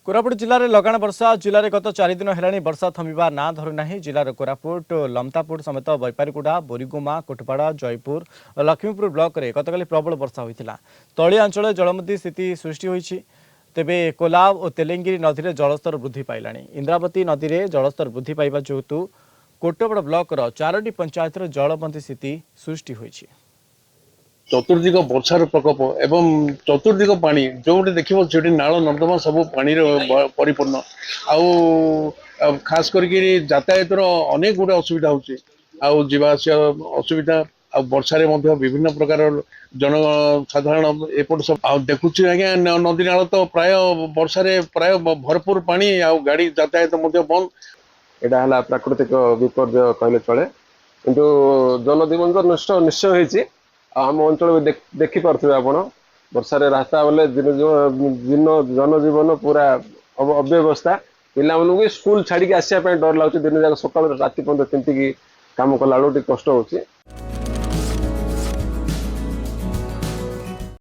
कोरापुट जिले में लगाण वर्षा जिले में गत 4 दिन है वर्षा थमिबा ना धरुना जिलार कोरापुट लमतापुर समेत बैपारीगुड़ा बोरीगुमा कोटपाड़ा जयपुर और लक्ष्मीपुर ब्लॉक में गतकाली प्रबल वर्षा होता तलिया अंचल जलमती स्थिति सृष्टि होती तेबे कोलाब और तेलेंगिरी नदी में जलस्तर वृद्धि पाइला इंद्रावती नदी में जलस्तर वृद्धि पाइबा जेतु कोटपाड़ ब्लॉकर 4टी पंचायत जलबंदी स्थिति सृष्टि होती। चतुर्दिग वर्षार प्रकोप एवं चतुर्दिग पानी जो देखो से नाल नर्दमा सब पानी परिपूर्ण आउ खास करके यातायात अनेक गुड़े असुविधा होगा असुविधा वर्षार विभिन्न प्रकार जनसाधारण एपट सब देखुच आज्ञा नदी नाल तो प्राय वर्षार प्राय भरपूर पानी गाड़ी यातायात बंद। यहाँ है प्राकृतिक विपर्य कहले चले किंतु जनजीवन तो नष्ट निश्चय होती आम अंचल देखिपे आप वर्षा रास्ता बोले दिन जनजीवन पूरा अव्यवस्था पिला भी स्कूल छाड़ी आसापी डर लगे दिन जाक सका राति पर्यटन तिंतिकी कम कला कष्ट हो।